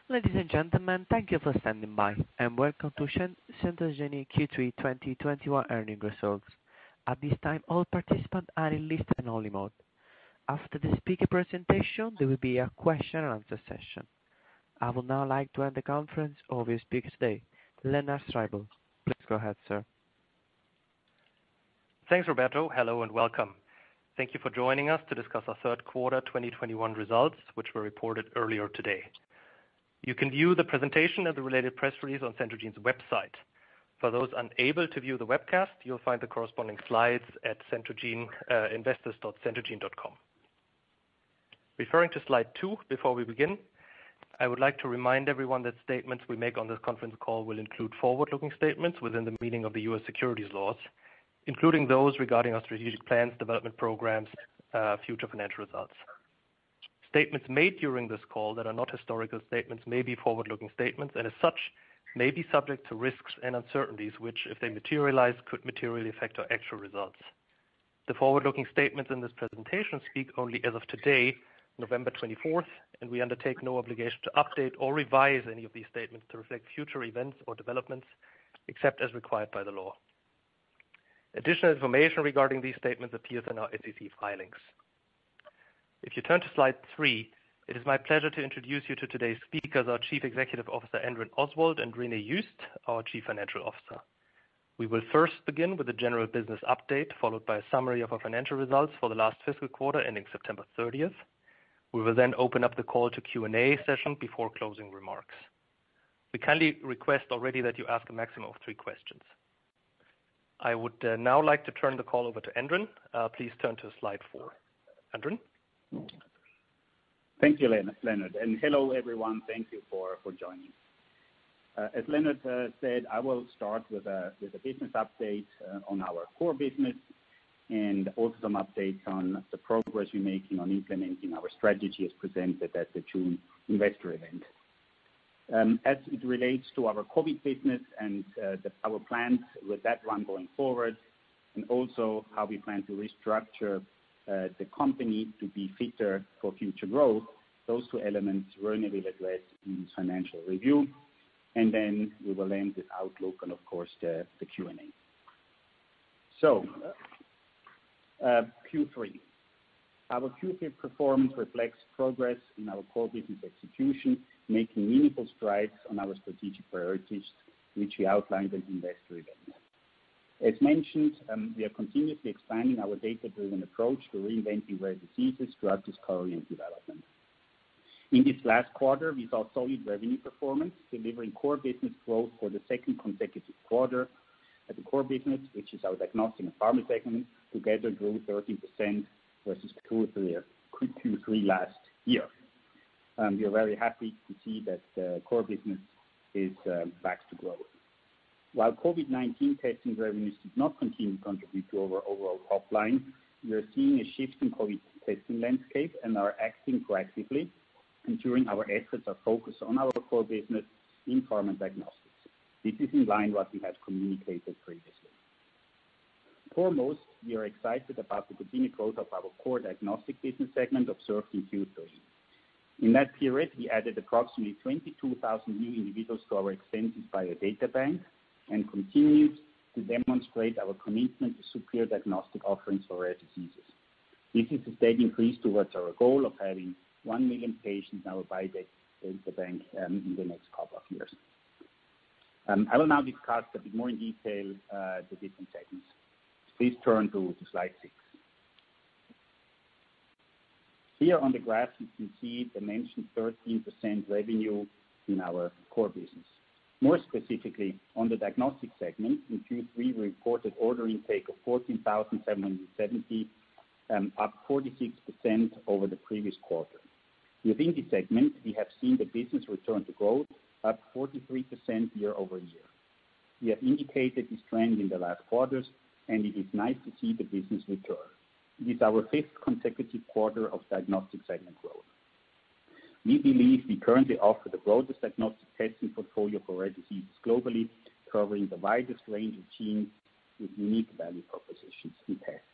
Ladies and gentlemen, thank you for standing by, and welcome to Centogene Q3 2021 earnings results. At this time, all participants are in listen-only mode. After the speaker presentation, there will be a question and answer session. I would now like to hand the conference over to speaker today, Lennart Schreiber. Please go ahead, sir. Thanks, Roberto. Hello and welcome. Thank you for joining us to discuss our third quarter 2021 results, which were reported earlier today. You can view the presentation and the related press release on Centogene's website. For those unable to view the webcast, you'll find the corresponding slides at Centogene, investors.centogene.com. Referring to slide 2 before we begin, I would like to remind everyone that statements we make on this conference call will include forward-looking statements within the meaning of the U.S. securities laws, including those regarding our strategic plans, development programs, future financial results. Statements made during this call that are not historical statements may be forward-looking statements, and as such, may be subject to risks and uncertainties which, if they materialize, could materially affect our actual results. The forward-looking statements in this presentation speak only as of today, November 24th, and we undertake no obligation to update or revise any of these statements to reflect future events or developments, except as required by the law. Additional information regarding these statements appears in our SEC filings. If you turn to slide 3, it is my pleasure to introduce you to today's speakers, our Chief Executive Officer, Andrin Oswald, and René Joost, our Chief Financial Officer. We will first begin with a general business update, followed by a summary of our financial results for the last fiscal quarter ending September 30th. We will then open up the call to Q&A session before closing remarks. We kindly request already that you ask a maximum of 3 questions. I would now like to turn the call over to Andrin. Please turn to slide 4. Andrin? Thank you, Leonard, and hello everyone. Thank you for joining. As Leonard said, I will start with a business update on our core business and also some updates on the progress we're making on implementing our strategy as presented at the June investor event. As it relates to our COVID business and our plans with that one going forward, and also how we plan to restructure the company to be fitter for future growth, those 2 elements René will address in his financial review, and then we will end with outlook and of course the Q&A. So, Q3. Our Q3 performance reflects progress in our core business execution, making meaningful strides on our strategic priorities, which we outlined at the investor event. As mentioned, we are continuously expanding our data-driven approach to reinventing rare diseases, drug discovery and development. In this last quarter, we saw solid revenue performance, delivering core business growth for the second consecutive quarter. At the core business, which is our diagnostic and pharma segment, together grew 13% versus Q3 last year. We are very happy to see that the core business is back to growth. While COVID-19 testing revenues did not continue to contribute to our overall top line, we are seeing a shift in COVID testing landscape and are acting proactively, ensuring our efforts are focused on our core business in pharma diagnostics. This is in line with what we had communicated previously. Foremost, we are excited about the continued growth of our core diagnostic business segment observed in Q3. In that period, we added approximately 22,000 new individuals to our extensive biodata bank and continued to demonstrate our commitment to superior diagnostic offerings for rare diseases. This is a steady increase towards our goal of having 1 million patients in our biodata bank in the next couple of years. I will now discuss a bit more in detail the different segments. Please turn to slide 6. Here on the graph, you can see the mentioned 13% revenue in our core business. More specifically, on the diagnostic segment, in Q3, we reported order intake of 14,770, up 46% over the previous quarter. Within this segment, we have seen the business return to growth, up 43% year-over-year. We have indicated this trend in the last quarters, and it is nice to see the business return. It is our 5th consecutive quarter of diagnostic segment growth. We believe we currently offer the broadest diagnostic testing portfolio for rare diseases globally, covering the widest range of genes with unique value propositions we test.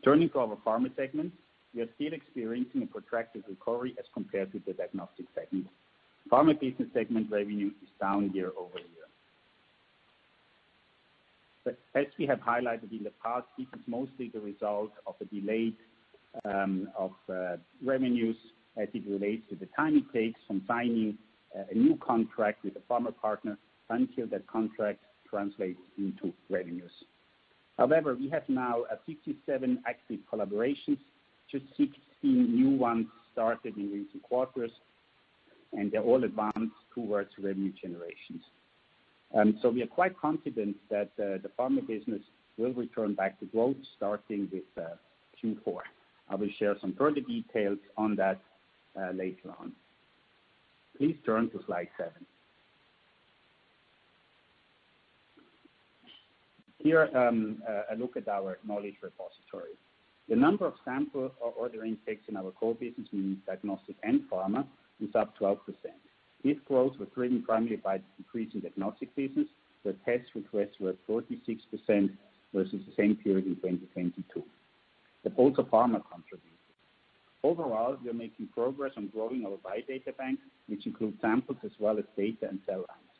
Turning to our pharma segment, we are still experiencing a protracted recovery as compared to the diagnostic segment. Pharma business segment revenue is down year-over-year. But as we have highlighted in the past, this is mostly the result of a delay of revenues as it relates to the time it takes from signing a new contract with a pharma partner until that contract translates into revenues. However, we have now 57 active collaborations, just 16 new ones started in recent quarters, and they're all advanced towards revenue generations. So we are quite confident that the pharma business will return back to growth starting with Q4. I will share some further details on that later on. Please turn to slide 7. Here, a look at our knowledge repository. The number of sample or order intakes in our core business, meaning diagnostic and pharma, is up 12%. This growth was driven primarily by the increase in diagnostic business, where test requests were 46% versus the same period in 2022. But also pharma contributed. Overall, we are making progress on growing our biodata bank, which includes samples as well as data and cell lines.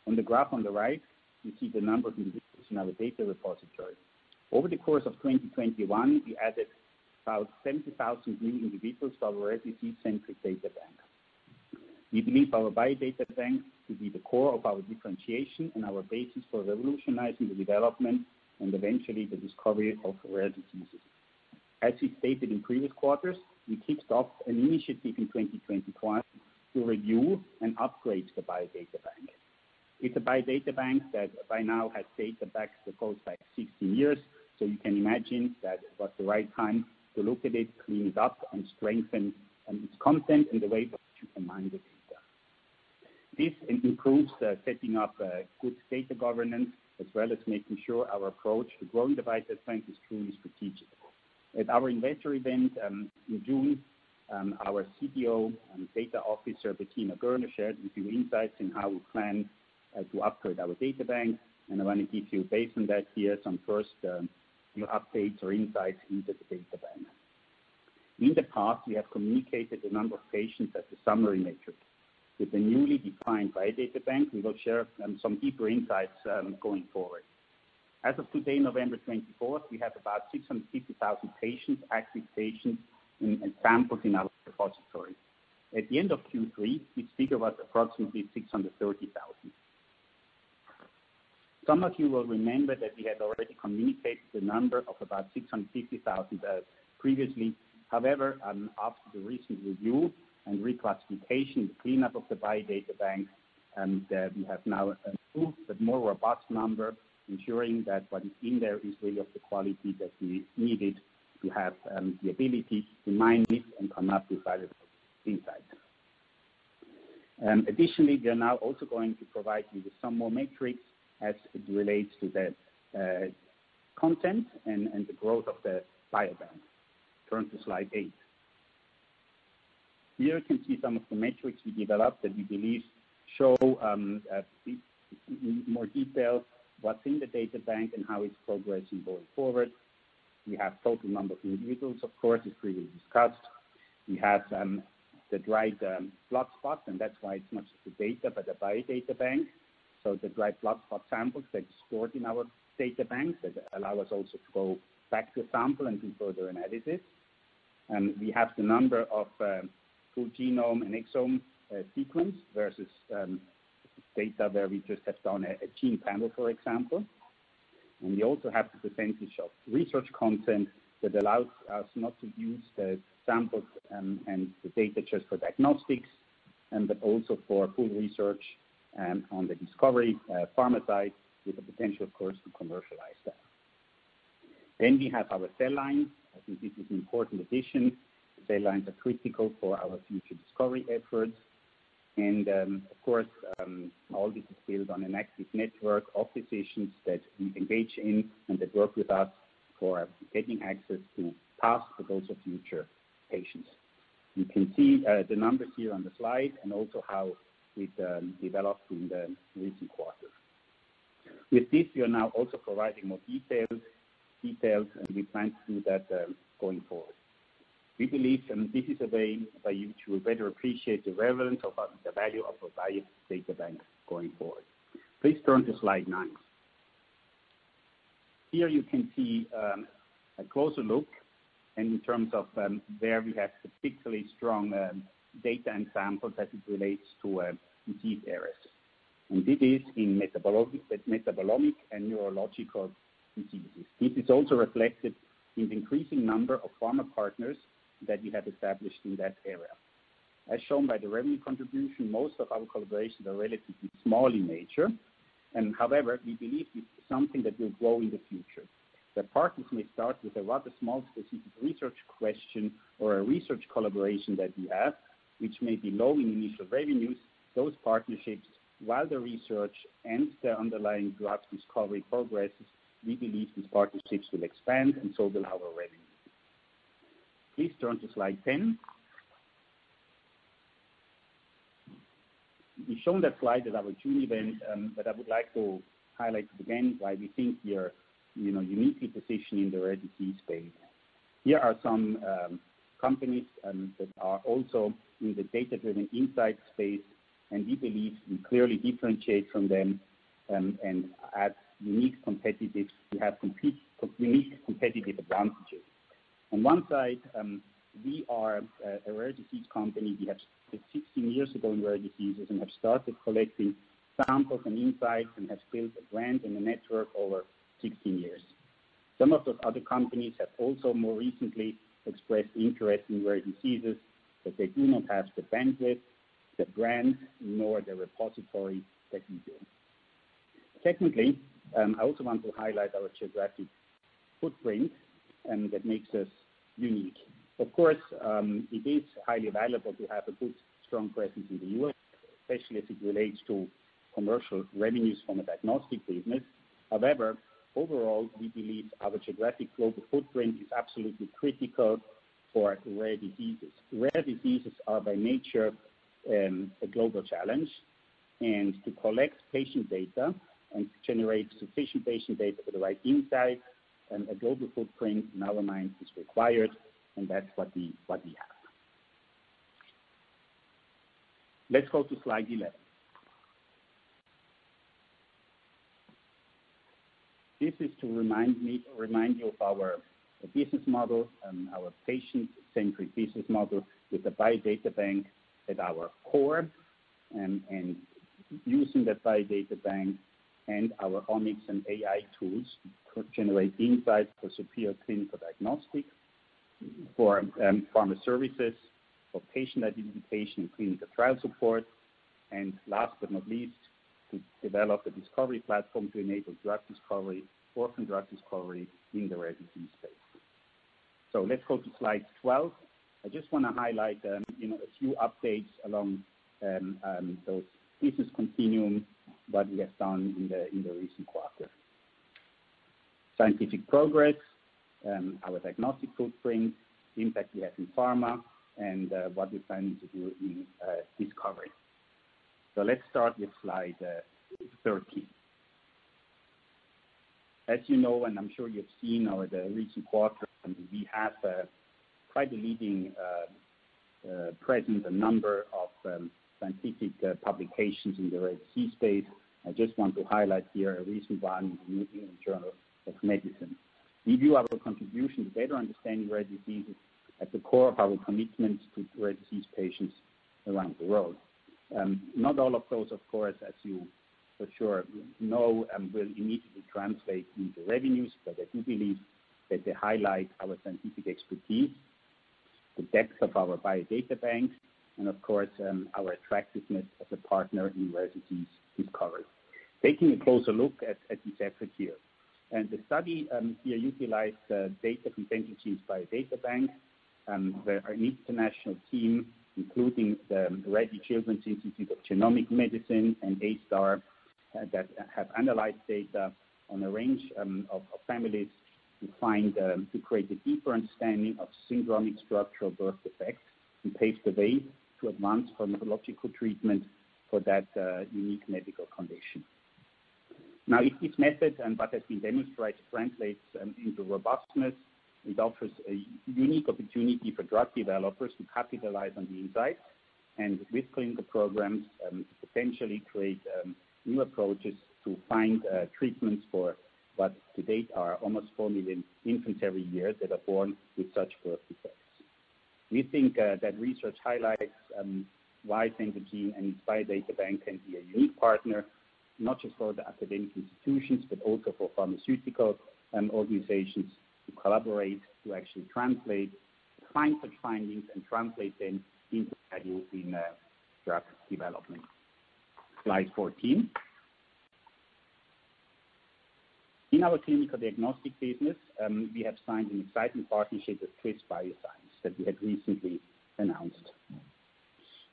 On the graph on the right, you see the number of individuals in our data repository. Over the course of 2021, we added about 70,000 new individuals to our rare disease-centric data bank. We believe our biodata bank to be the core of our differentiation and our basis for revolutionizing the development and eventually the discovery of rare diseases. As we stated in previous quarters, we kicked off an initiative in 2021 to review and upgrade the biodata bank. It's a biodata bank that by now has data back that goes back 16 years, so you can imagine that it was the right time to look at it, clean it up, and strengthen its content and the way in which you can mine the data. This improves setting up good data governance as well as making sure our approach to growing the biodata bank is truly strategic. At our investor event in June, our CDO and data officer, Bettina Görner, shared with you insights in how we plan to upgrade our data bank, and I want to give you, based on that here, some first updates or insights into the data bank. In the past, we have communicated the number of patients as a summary metric. With the newly defined biodata bank, we will share some deeper insights going forward. As of today, November 24th, we have about 650,000 patients, active patients, and samples in our repository. At the end of Q3, this figure was approximately 630,000. Some of you will remember that we had already communicated the number of about 650,000 previously. However, after the recent review and reclassification, the cleanup of the biodata bank, we have now a new but more robust number, ensuring that what is in there is really of the quality that we needed to have the ability to mine it and come up with valuable insights. Additionally, we are now also going to provide you with some more metrics as it relates to the content and the growth of the biobank. Turn to slide 8. Here you can see some of the metrics we developed that we believe show in more detail what's in the data bank and how it's progressing going forward. We have total number of individuals, of course, as previously discussed. We have the dried blood spots, and that's why it's not just the data, but the biodata bank. So the dried blood spot samples that are stored in our data bank that allow us also to go back to a sample and do further analysis. We have the number of full genome and exome sequence versus data where we just have done a gene panel, for example. And we also have the percentage of research content that allows us not to use the samples and the data just for diagnostics, but also for full research on the discovery pharma side with the potential, of course, to commercialize that. Then we have our cell lines. I think this is an important addition. The cell lines are critical for our future discovery efforts. And of course, all this is built on an active network of physicians that we engage in and that work with us for getting access to past but also future patients. You can see the numbers here on the slide and also how it developed in the recent quarter. With this, we are now also providing more details, and we plan to do that going forward. We believe this is a way by which you will better appreciate the relevance of the value of a biodata bank going forward. Please turn to slide 9. Here you can see a closer look, and in terms of where we have particularly strong data and samples as it relates to disease areas. And this is in metabolomic and neurological diseases. This is also reflected in the increasing number of pharma partners that we have established in that area. As shown by the revenue contribution, most of our collaborations are relatively small in nature, and however, we believe this is something that will grow in the future. The partners may start with a rather small specific research question or a research collaboration that we have, which may be low in initial revenues. Those partnerships, while the research and the underlying drug discovery progresses, we believe these partnerships will expand, and so will our revenue. Please turn to slide 10. We've shown that slide at our June event, but I would like to highlight again why we think we are uniquely positioned in the rare disease space. Here are some companies that are also in the data-driven insight space, and we believe we clearly differentiate from them and add unique competitive advantages. On one side, we are a rare disease company. We have 16 years ago in rare diseases and have started collecting samples and insights and have built a brand and a network over 16 years. Some of those other companies have also more recently expressed interest in rare diseases, but they do not have the bandwidth, the brand, nor the repository that we do. Technically, I also want to highlight our geographic footprint that makes us unique. Of course, it is highly valuable to have a good, strong presence in the U.S., especially as it relates to commercial revenues from a diagnostic business. However, overall, we believe our geographic global footprint is absolutely critical for rare diseases. Rare diseases are by nature a global challenge, and to collect patient data and generate sufficient patient data for the right insights, a global footprint in our minds is required, and that's what we have. Let's go to slide 11. This is to remind you of our business model, our patient-centric business model with the biodata bank at our core, and using that biodata bank and our omics and AI tools to generate insights for superior clinical diagnostics, for pharma services, for patient identification and clinical trial support, and last but not least, to develop a discovery platform to enable drug discovery, orphan drug discovery in the rare disease space. So let's go to slide 12. I just want to highlight a few updates along those business continuum, what we have done in the recent quarter. Scientific progress, our diagnostic footprint, the impact we have in pharma, and what we're planning to do in discovery. So let's start with slide 13. As you know, and I'm sure you've seen over the recent quarter, we have quite a leading presence, a number of scientific publications in the rare disease space. I just want to highlight here a recent one in the New England Journal of Medicine. We view our contribution to better understanding rare diseases at the core of our commitment to rare disease patients around the world. Not all of those, of course, as you for sure know, will immediately translate into revenues, but I do believe that they highlight our scientific expertise, the depth of our biodata bank, and of course, our attractiveness as a partner in rare disease discovery. Taking a closer look at this effort here. And the study here utilized data from Centogene's biodata bank, where an international team, including the Rady Children's Institute of Genomic Medicine and A-STAR, that have analyzed data on a range of families to create a deeper understanding of syndromic structural birth defects and pave the way to advance pharmacological treatment for that unique medical condition. Now, if this method and what has been demonstrated translates into robustness It offers a unique opportunity for drug developers to capitalize on the insights and with clinical programs potentially create new approaches to find treatments for what to date are almost 4 million infants every year that are born with such birth defects. We think that research highlights why Centogene and its biodata bank can be a unique partner, not just for the academic institutions, but also for pharmaceutical organizations to collaborate to actually find such findings and translate them into value in drug development. Slide 14. In our clinical diagnostic business, we have signed an exciting partnership with Twist Bioscience that we had recently announced.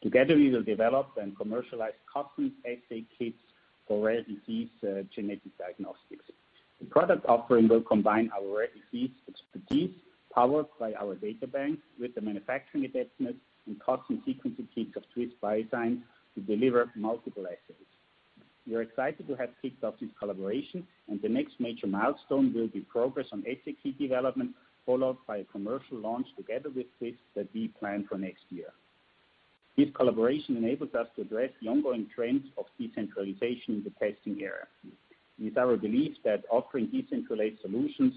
Together, we will develop and commercialize custom assay kits for rare disease genetic diagnostics. The product offering will combine our rare disease expertise, powered by our data bank, with the manufacturing adeptness and custom sequencing kits of Twist Bioscience to deliver multiple assays. We are excited to have kicked off this collaboration, and the next major milestone will be progress on assay kit development, followed by a commercial launch together with Twist that we plan for next year. This collaboration enables us to address the ongoing trends of decentralization in the testing area. It is our belief that offering decentralized solutions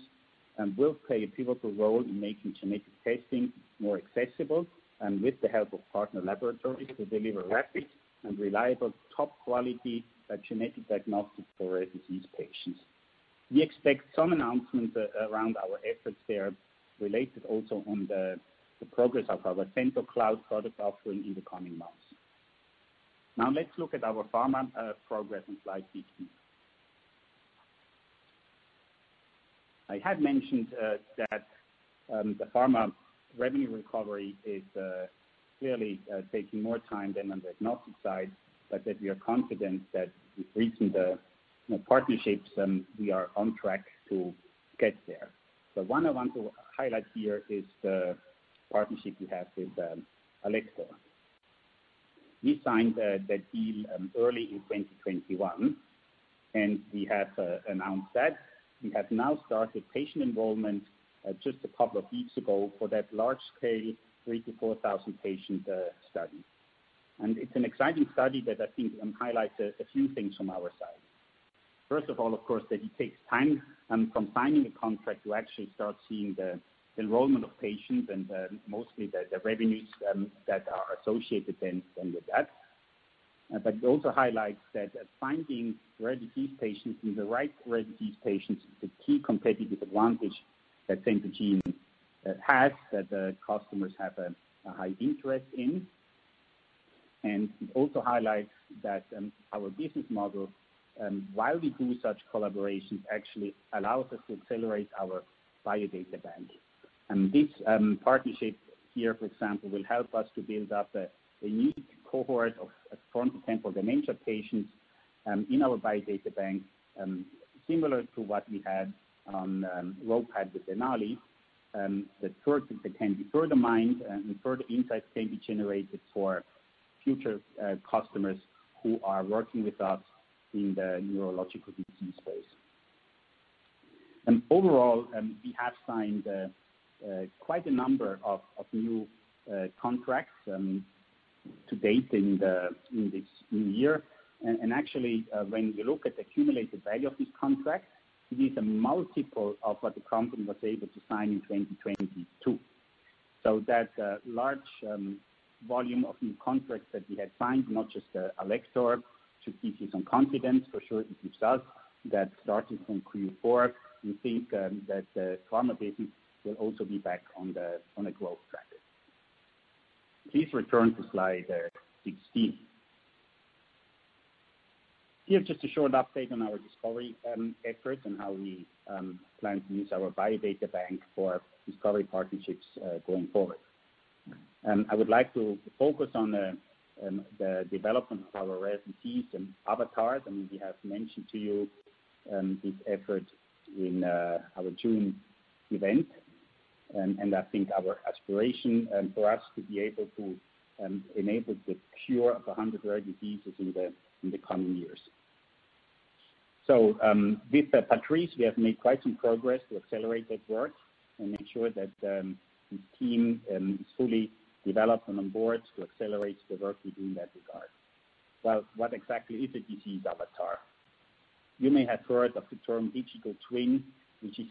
will play a pivotal role in making genetic testing more accessible, and with the help of partner laboratories to deliver rapid and reliable, top-quality genetic diagnostics for rare disease patients. We expect some announcements around our efforts there, related also on the progress of our Cento Cloud product offering in the coming months. Now let's look at our pharma progress on slide 15. I had mentioned that the pharma revenue recovery is clearly taking more time than on the diagnostic side, but that we are confident that with recent partnerships, we are on track to get there. So one I want to highlight here is the partnership we have with Alector. We signed that deal early in 2021, and we have announced that. We have now started patient enrollment just a couple of weeks ago for that large-scale 3,000 to 4,000 patient study. And it's an exciting study that I think highlights a few things from our side. First of all, of course, that it takes time from signing a contract to actually start seeing the enrollment of patients and mostly the revenues that are associated then with that. But it also highlights that finding rare disease patients and the right rare disease patients is a key competitive advantage that Centogene has, that the customers have a high interest in. And it also highlights that our business model, while we do such collaborations, actually allows us to accelerate our biodata bank. And this partnership here, for example, will help us to build up a unique cohort of frontotemporal dementia patients in our biodata bank, similar to what we had on ROPAD with Denali, that can be further mined and further insights can be generated for future customers who are working with us in the neurological disease space. Overall, we have signed quite a number of new contracts to date in this new year. And actually, when you look at the accumulated value of this contract, it is a multiple of what the company was able to sign in 2022. So that large volume of new contracts that we had signed, not just Alector, should give you some confidence. For sure, it gives us that starting from Q4, we think that the pharma business will also be back on a growth track. Please return to slide 16. Here, just a short update on our discovery efforts and how we plan to use our biodata bank for discovery partnerships going forward. I would like to focus on the development of our rare disease and avatars. I mean, we have mentioned to you this effort in our June event. And I think our aspiration for us to be able to enable the cure of 100 rare diseases in the coming years. So with Patrice, we have made quite some progress to accelerate that work. and make sure that his team is fully developed and on board to accelerate the work we do in that regard. Well, what exactly is a disease avatar? You may have heard of the term digital twin, which is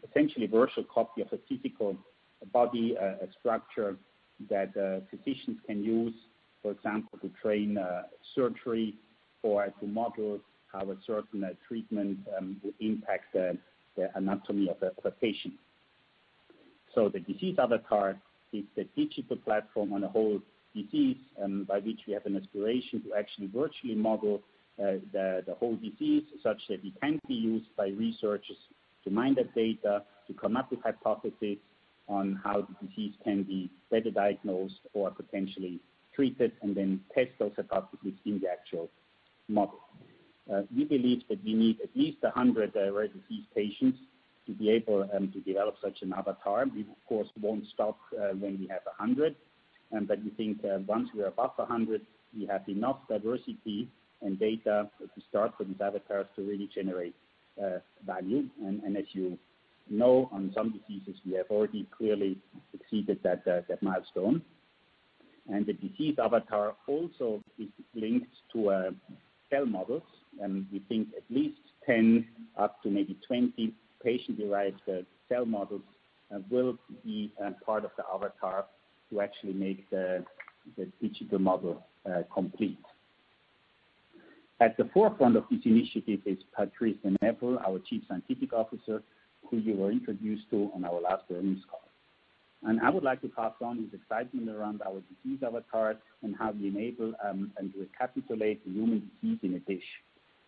essentially a virtual copy of a physical body, a structure that physicians can use, for example, to train surgery or to model how a certain treatment will impact the anatomy of a patient. So the disease avatar is the digital platform on a whole disease by which we have an aspiration to actually virtually model the whole disease such that it can be used by researchers to mine that data, to come up with hypotheses on how the disease can be better diagnosed or potentially treated, and then test those hypotheses in the actual model. We believe that we need at least 100 rare disease patients to be able to develop such an avatar. We, of course, won't stop when we have 100, but we think once we are above 100, we have enough diversity and data to start for these avatars to really generate value. And as you know, on some diseases, we have already clearly exceeded that milestone. And the disease avatar also is linked to cell models, and we think at least 10 up to maybe 20 patient-derived cell models will be part of the avatar to actually make the digital model complete. At the forefront of this initiative is Patrice Deneville, our Chief Scientific Officer, who you were introduced to on our last earnings call. And I would like to pass on his excitement around our disease avatar and how we enable and recapitulate the human disease in a dish,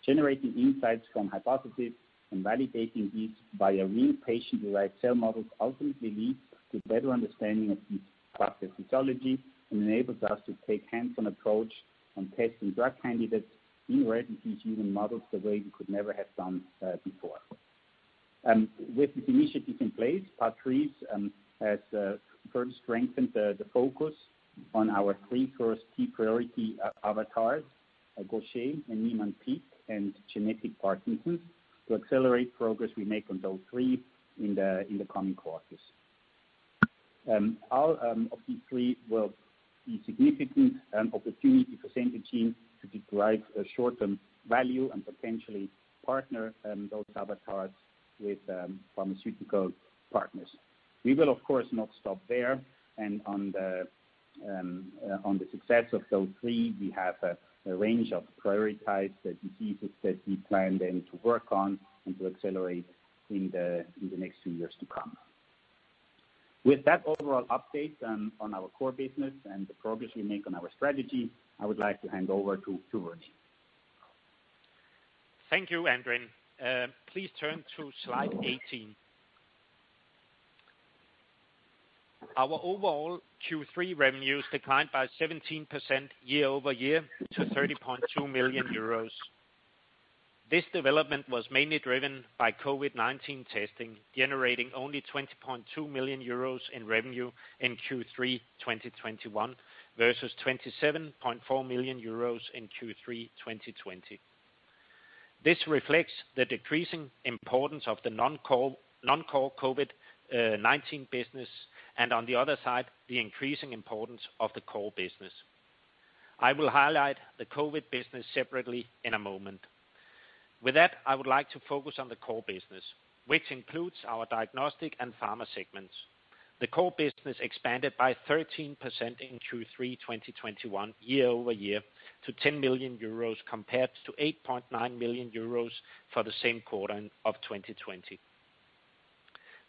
generating insights from hypotheses and validating these via real patient-derived cell models ultimately leads to better understanding of this pathophysiology and enables us to take hands-on approach on testing drug candidates in rare disease human models the way we could never have done before. With this initiative in place, Patrice has further strengthened the focus on our three first key priority avatars, Gaucher and Niemann-Pick and genetic Parkinson's, to accelerate progress we make on those three in the coming quarters. All of these three will be significant opportunity for Centogene to derive a short-term value and potentially partner those avatars with pharmaceutical partners. We will, of course, not stop there, and on the success of those three, we have a range of prioritized diseases that we plan then to work on and to accelerate in the next 2 years to come. With that overall update on our core business and the progress we make on our strategy, I would like to hand over to René. Thank you, Andrin. Please turn to slide 18. Our overall Q3 revenues declined by 17% year-over-year to 30.2 million euros. This development was mainly driven by COVID-19 testing, generating only 20.2 million euros in revenue in Q3 2021 versus 27.4 million euros in Q3 2020. This reflects the decreasing importance of the non-core COVID-19 business, and on the other side, the increasing importance of the core business. I will highlight the COVID business separately in a moment. With that, I would like to focus on the core business, which includes our diagnostic and pharma segments. The core business expanded by 13% in Q3 2021 year-over-year to 10 million euros compared to 8.9 million euros for the same quarter of 2020.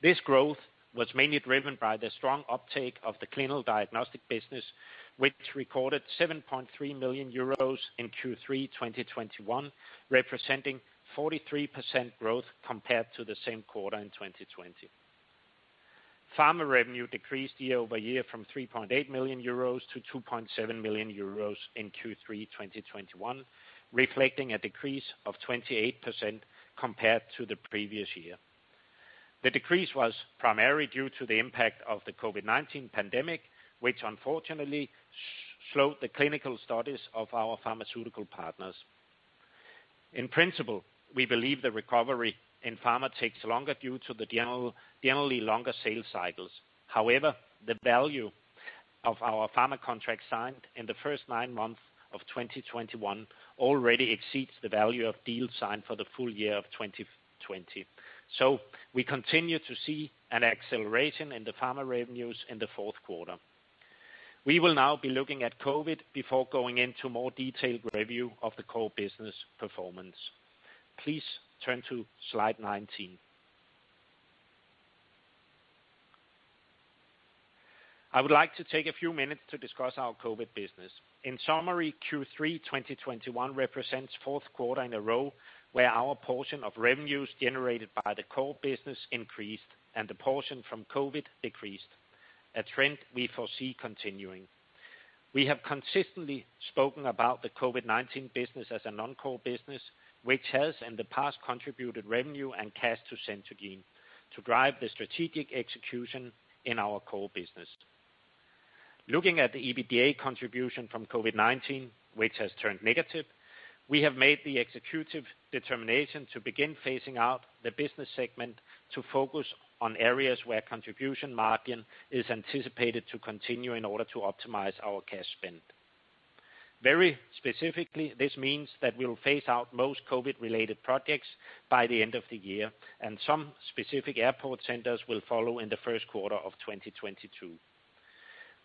This growth was mainly driven by the strong uptake of the clinical diagnostic business, which recorded 7.3 million euros in Q3 2021, representing 43% growth compared to the same quarter in 2020. Pharma revenue decreased year-over-year from 3.8 million euros to 2.7 million euros in Q3 2021, reflecting a decrease of 28% compared to the previous year. The decrease was primarily due to the impact of the COVID-19 pandemic, which unfortunately slowed the clinical studies of our pharmaceutical partners. In principle, we believe the recovery in pharma takes longer due to the generally longer sales cycles. However, the value of our pharma contract signed in the first 9 months of 2021 already exceeds the value of deals signed for the full year of 2020. So we continue to see an acceleration in the pharma revenues in the fourth quarter. We will now be looking at COVID before going into more detailed review of the core business performance. Please turn to slide 19. I would like to take a few minutes to discuss our COVID business. In summary, Q3 2021 represents fourth quarter in a row where our portion of revenues generated by the core business increased and the portion from COVID decreased, a trend we foresee continuing. We have consistently spoken about the COVID-19 business as a non-core business, which has in the past contributed revenue and cash to Centogene to drive the strategic execution in our core business. Looking at the EBITDA contribution from COVID-19, which has turned negative, we have made the executive determination to begin phasing out the business segment to focus on areas where contribution margin is anticipated to continue in order to optimize our cash spend. Very specifically, this means that we will phase out most COVID-related projects by the end of the year, and some specific airport centers will follow in the first quarter of 2022.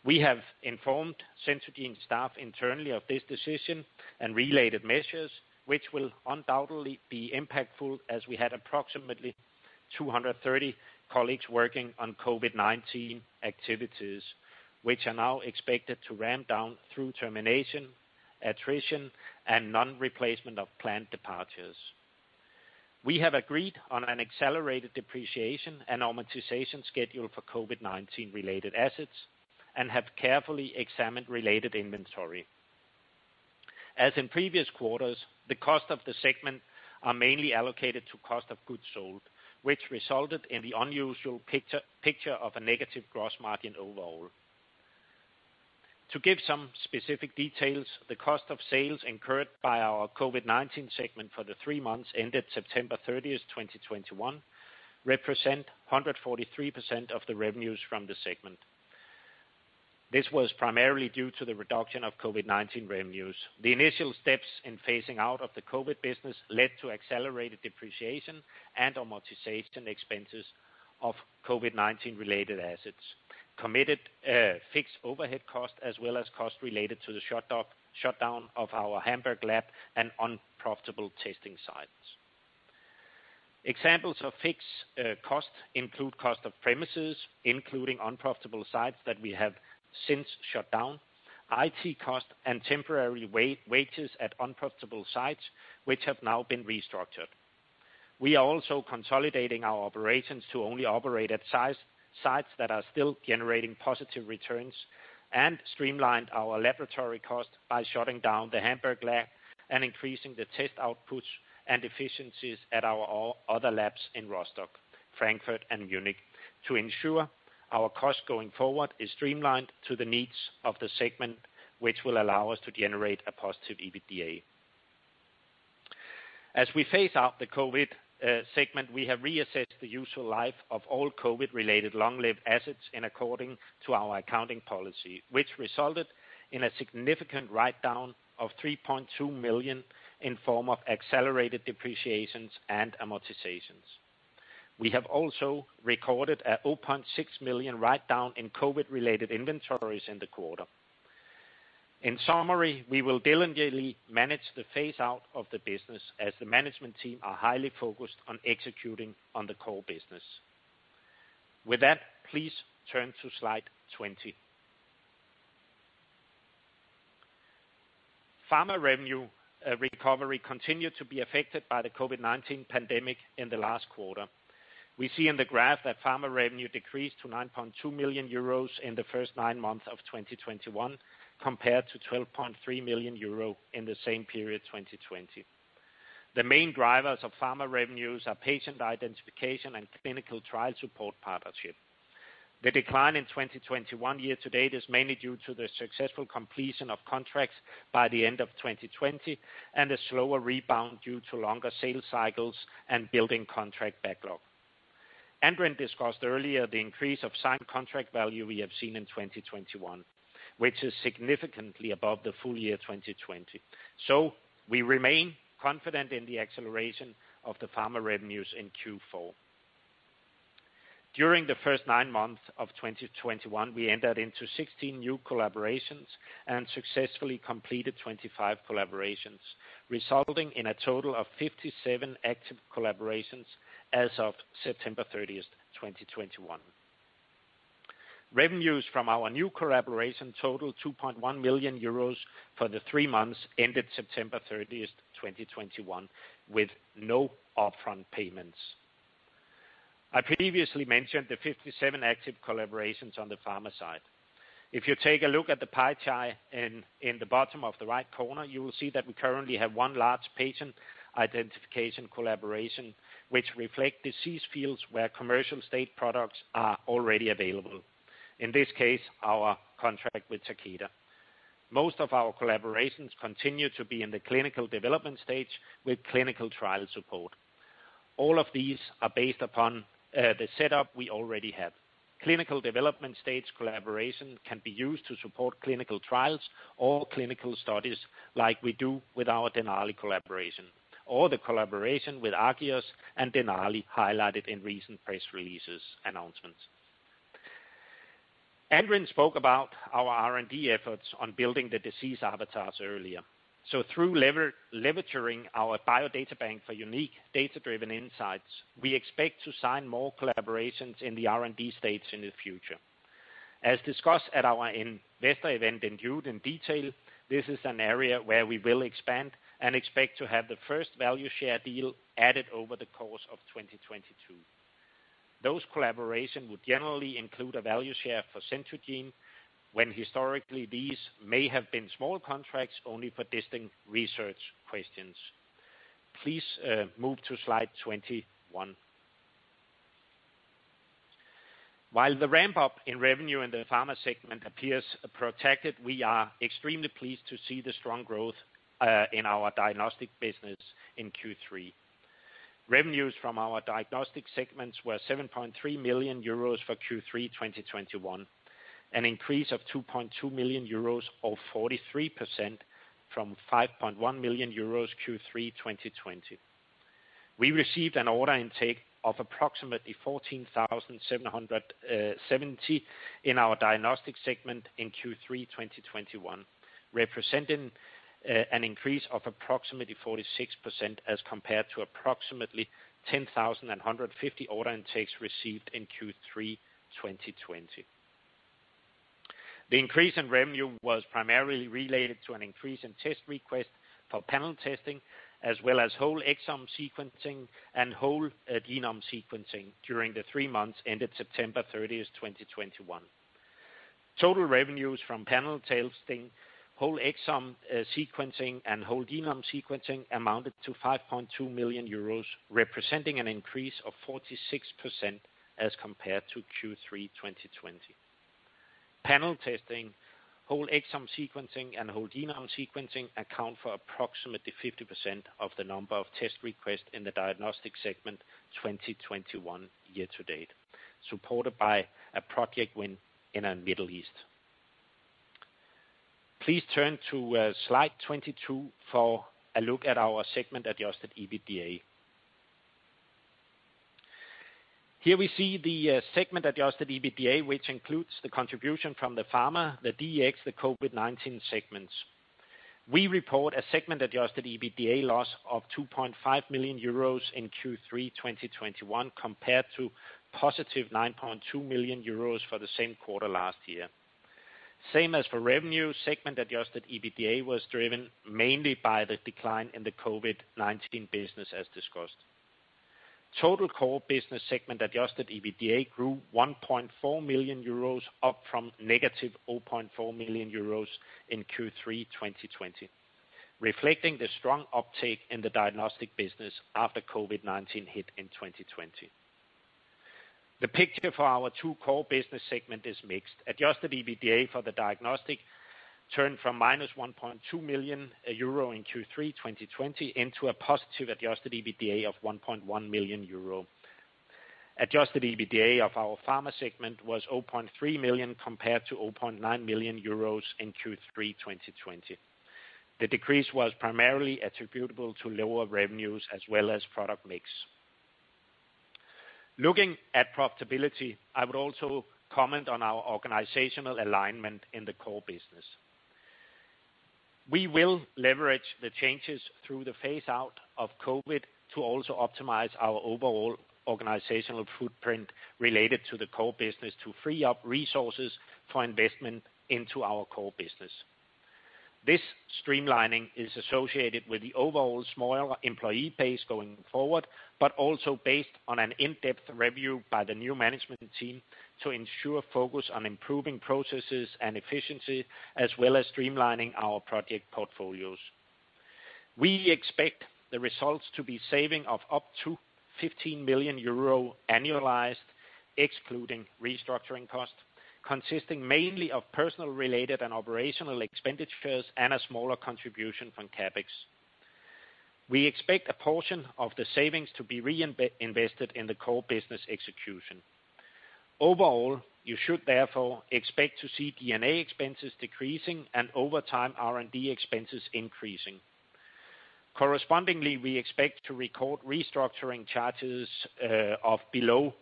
We have informed Centogene staff internally of this decision and related measures, which will undoubtedly be impactful as we had approximately 230 colleagues working on COVID-19 activities, which are now expected to ramp down through termination, attrition, and non-replacement of planned departures. We have agreed on an accelerated depreciation and amortization schedule for COVID-19 related assets and have carefully examined related inventory. As in previous quarters, the cost of the segment are mainly allocated to cost of goods sold, which resulted in the unusual picture of a negative gross margin overall. To give some specific details, the cost of sales incurred by our COVID-19 segment for the 3 months ended September 30th, 2021, represent 143% of the revenues from the segment. This was primarily due to the reduction of COVID-19 revenues. The initial steps in phasing out of the COVID business led to accelerated depreciation and amortization expenses of COVID-19 related assets, committed fixed overhead cost, as well as costs related to the shutdown of our Hamburg lab and unprofitable testing sites. Examples of fixed costs include cost of premises, including unprofitable sites that we have since shut down, IT cost and temporary wages at unprofitable sites, which have now been restructured. We are also consolidating our operations to only operate at sites that are still generating positive returns, and streamlined our laboratory cost by shutting down the Hamburg lab and increasing the test outputs and efficiencies at our other labs in Rostock, Frankfurt, and Munich to ensure our cost going forward is streamlined to the needs of the segment, which will allow us to generate a positive EBITDA. As we phase out the COVID segment, we have reassessed the useful life of all COVID-related long-lived assets in according to our accounting policy, which resulted in a significant write-down of 3.2 million in form of accelerated depreciations and amortizations. We have also recorded a 0.6 million write-down in COVID-related inventories in the quarter. In summary, we will diligently manage the phase-out of the business as the management team are highly focused on executing on the core business. With that, please turn to slide 20. Pharma revenue recovery continued to be affected by the COVID-19 pandemic in the last quarter. We see in the graph that pharma revenue decreased to 9.2 million euros in the first 9 months of 2021, compared to 12.3 million euro in the same period 2020. The main drivers of pharma revenues are patient identification and clinical trial support partnership. The decline in 2021 year to date is mainly due to the successful completion of contracts by the end of 2020 and a slower rebound due to longer sales cycles and building contract backlog. Andren discussed earlier the increase of signed contract value we have seen in 2021, which is significantly above the full year 2020. We remain confident in the acceleration of the pharma revenues in Q4. During the first 9 months of 2021, we entered into 16 new collaborations and successfully completed 25 collaborations, resulting in a total of 57 active collaborations as of September 30, 2021. Revenues from our new collaboration totaled 2.1 million euros for the 3 months ended September 30, 2021, with no upfront payments. I previously mentioned the 57 active collaborations on the pharma side. If you take a look at the pie chart in the bottom of the right corner, you will see that we currently have one large patient identification collaboration, which reflect disease fields where commercial state products are already available. In this case, our contract with Takeda. Most of our collaborations continue to be in the clinical development stage with clinical trial support. All of these are based upon the setup we already have. Clinical development stage collaboration can be used to support clinical trials or clinical studies like we do with our Denali collaboration, or the collaboration with Agios and Denali highlighted in recent press releases announcements. Andren spoke about our R&D efforts on building the disease avatars earlier. Through leveraging our biodata bank for unique data-driven insights, we expect to sign more collaborations in the R&D stage in the future. As discussed at our investor event in June in detail, this is an area where we will expand and expect to have the first value share deal added over the course of 2022. Those collaborations would generally include a value share for Centogene, when historically these may have been small contracts only for distinct research questions. Please move to slide 21. While the ramp-up in revenue in the pharma segment appears protracted, we are extremely pleased to see the strong growth in our diagnostic business in Q3. Revenues from our diagnostic segments were 7.3 million euros for Q3 2021, an increase of 2.2 million euros or 43% from 5.1 million euros Q3 2020. We received an order intake of approximately 14,770 in our diagnostic segment in Q3 2021, representing an increase of approximately 46% as compared to approximately 10,150 order intakes received in Q3 2020. The increase in revenue was primarily related to an increase in test requests for panel testing, as well as whole exome sequencing and whole genome sequencing during the 3 months ended September 30, 2021. Total revenues from panel testing, whole exome sequencing and whole genome sequencing amounted to 5.2 million euros, representing an increase of 46% as compared to Q3 2020. Panel testing, whole exome sequencing and whole genome sequencing account for approximately 50% of the number of test requests in the diagnostic segment 2021 year to date, supported by a project win in the Middle East. Please turn to slide 22 for a look at our segment adjusted EBITDA. Here we see the segment adjusted EBITDA, which includes the contribution from the pharma, the DX, the COVID-19 segments. We report a segment adjusted EBITDA loss of 2.5 million euros in Q3 2021 compared to positive 9.2 million euros for the same quarter last year. Same as for revenue, segment adjusted EBITDA was driven mainly by the decline in the COVID-19 business as discussed. Total core business segment adjusted EBITDA grew 1.4 million euros, up from negative 0.4 million euros in Q3 2020, reflecting the strong uptake in the diagnostic business after COVID-19 hit in 2020. The picture for our two core business segment is mixed. Adjusted EBITDA for the diagnostic turned from -1.2 million euro in Q3 2020 into a positive adjusted EBITDA of 1.1 million euro. Adjusted EBITDA of our pharma segment was 0.3 million compared to 0.9 million euros in Q3 2020. The decrease was primarily attributable to lower revenues as well as product mix. Looking at profitability, I would also comment on our organizational alignment in the core business. We will leverage the changes through the phase out of COVID to also optimize our overall organizational footprint related to the core business to free up resources for investment into our core business. This streamlining is associated with the overall smaller employee base going forward, but also based on an in-depth review by the new management team to ensure focus on improving processes and efficiency, as well as streamlining our project portfolios. We expect the results to be saving of up to 15 million euro annualized, excluding restructuring costs, consisting mainly of personnel-related and operational expenditures and a smaller contribution from CapEx. We expect a portion of the savings to be reinvested in the core business execution. Overall, you should therefore expect to see D&A expenses decreasing and over time R&D expenses increasing. Correspondingly, we expect to record restructuring charges of below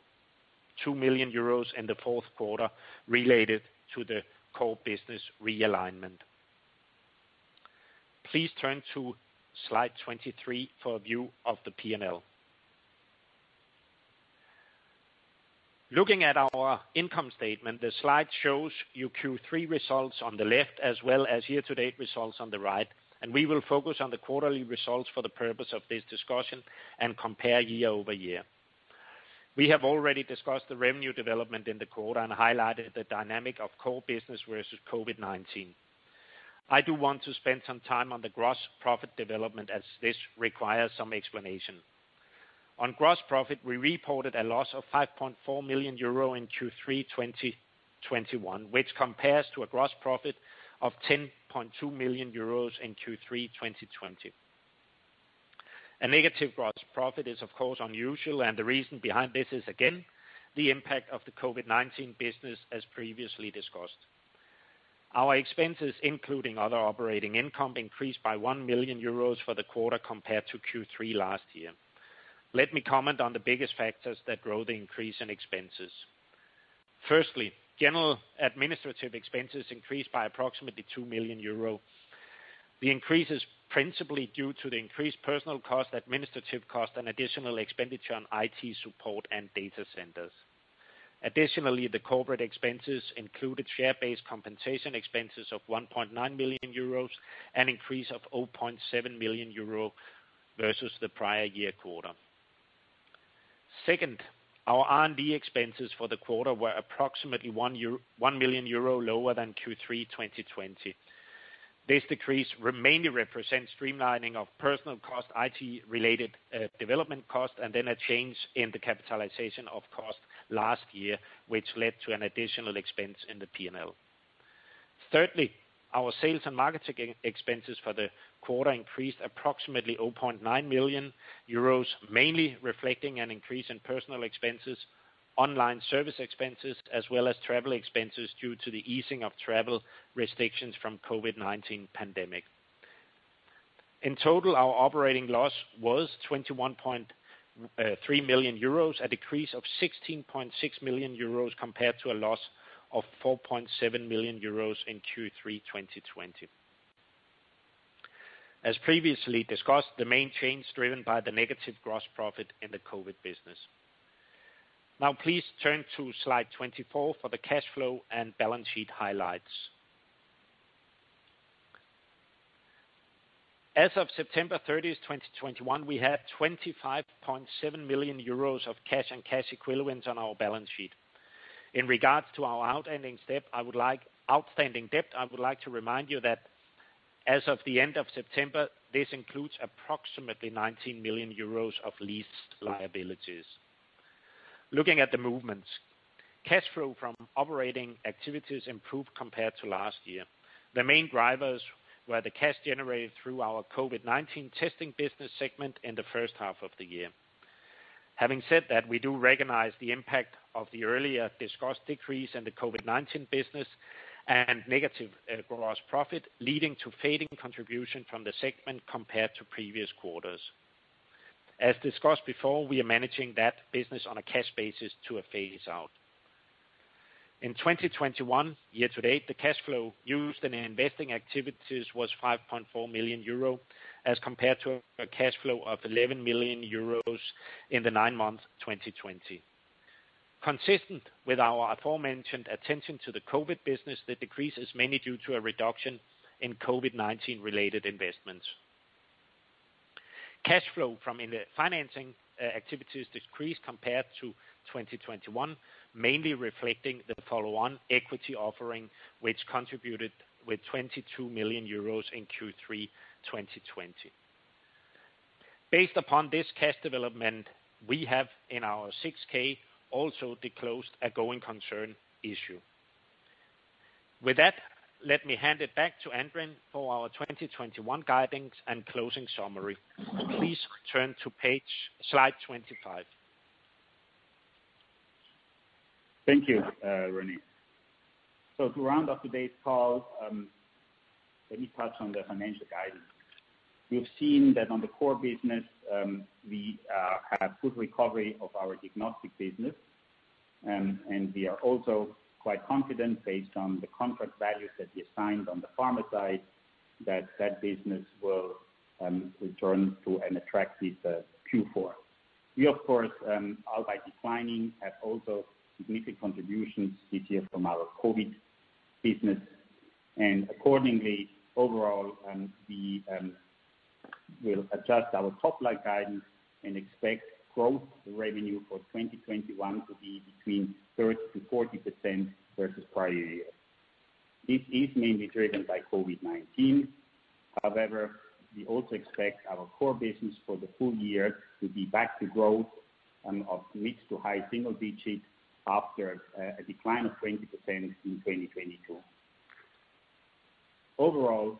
2 million euros in the fourth quarter related to the core business realignment. Please turn to slide 23 for a view of the P&L. Looking at our income statement, the slide shows you Q3 results on the left as well as year-to-date results on the right, and we will focus on the quarterly results for the purpose of this discussion and compare year-over-year. We have already discussed the revenue development in the quarter and highlighted the dynamic of core business versus COVID-19. I do want to spend some time on the gross profit development as this requires some explanation. On gross profit, we reported a loss of 5.4 million euro in Q3 2021, which compares to a gross profit of 10.2 million euros in Q3 2020. A negative gross profit is of course unusual, and the reason behind this is again the impact of the COVID-19 business as previously discussed. Our expenses, including other operating income, increased by 1 million euros for the quarter compared to Q3 last year. Let me comment on the biggest factors that drove the increase in expenses. Firstly, general administrative expenses increased by approximately 2 million euro. The increase is principally due to the increased personnel cost, administrative cost, and additional expenditure on IT support and data centers. Additionally, the corporate expenses included share-based compensation expenses of 1.9 million euros, an increase of 0.7 million euro versus the prior year quarter. Second, our R&D expenses for the quarter were approximately 1 million euro lower than Q3 2020. This decrease mainly represents streamlining of personnel cost, IT-related development cost, and then a change in the capitalization of cost last year, which led to an additional expense in the P&L. Thirdly, our sales and marketing expenses for the quarter increased approximately 0.9 million euros, mainly reflecting an increase in personnel expenses, online service expenses, as well as travel expenses due to the easing of travel restrictions from COVID-19 pandemic. In total, our operating loss was 21.3 million euros, a decrease of 16.6 million euros compared to a loss of 4.7 million euros in Q3 2020. As previously discussed, the main change driven by the negative gross profit in the COVID business. Now please turn to slide 24 for the cash flow and balance sheet highlights. As of September 30, 2021, we had 25.7 million euros of cash and cash equivalents on our balance sheet. In regards to our outstanding debt, I would like to remind you that as of the end of September, this includes approximately 19 million euros of lease liabilities. Looking at the movements, cash flow from operating activities improved compared to last year. The main drivers were the cash generated through our COVID-19 testing business segment in the first half of the year. Having said that, we do recognize the impact of the earlier discussed decrease in the COVID-19 business and negative gross profit, leading to fading contribution from the segment compared to previous quarters. As discussed before, we are managing that business on a cash basis to a phase out. In 2021, year to date, the cash flow used in investing activities was 5.4 million euro, as compared to a cash flow of 11 million euros in the 9 months 2020. Consistent with our aforementioned attention to the COVID business, the decrease is mainly due to a reduction in COVID-19 related investments. Cash flow from financing activities decreased compared to 2021, mainly reflecting the follow-on equity offering, which contributed with 22 million euros in Q3 2020. Based upon this cash development, we have in our 6-K also disclosed a going concern issue. With that, let me hand it back to Andrén for our 2021 guidance and closing summary. Please turn to slide 25. Thank you, René. So to round off today's call, let me touch on the financial guidance. We've seen that on the core business, we have good recovery of our diagnostic business, and we are also quite confident based on the contract values that we signed on the pharma side that that business will return to an attractive Q4. We, of course, albeit declining, have also significant contributions this year from our COVID business, and accordingly, overall, we will adjust our top-line guidance and expect growth revenue for 2021 to be between 30 to 40% versus prior year. This is mainly driven by COVID-19. However, we also expect our core business for the full year to be back to growth of mid to high single digits after a decline of 20% in 2022. Overall,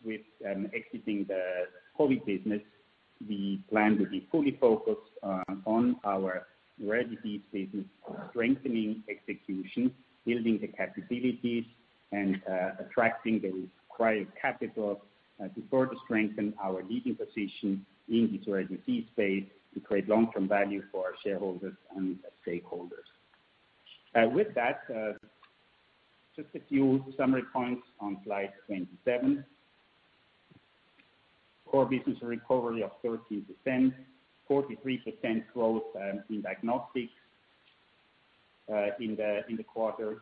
with exiting the COVID business, we plan to be fully focused on our rare disease business, strengthening execution, building the capabilities, and attracting the required capital to further strengthen our leading position in this rare disease space to create long-term value for our shareholders and stakeholders. With that, just a few summary points on slide 27. Core business recovery of 13%, 43% growth in diagnostics in the quarter.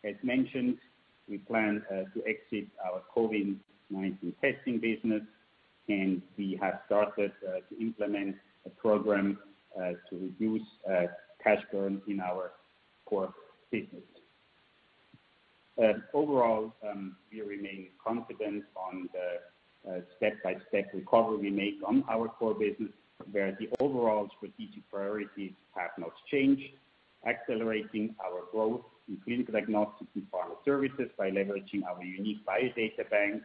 As mentioned, we plan to exit our COVID-19 testing business, and we have started to implement a program to reduce cash burn in our core business. Overall, we remain confident on the step-by-step recovery we make on our core business, where the overall strategic priorities have not changed, accelerating our growth in clinical diagnostics and pharma services by leveraging our unique biodata bank,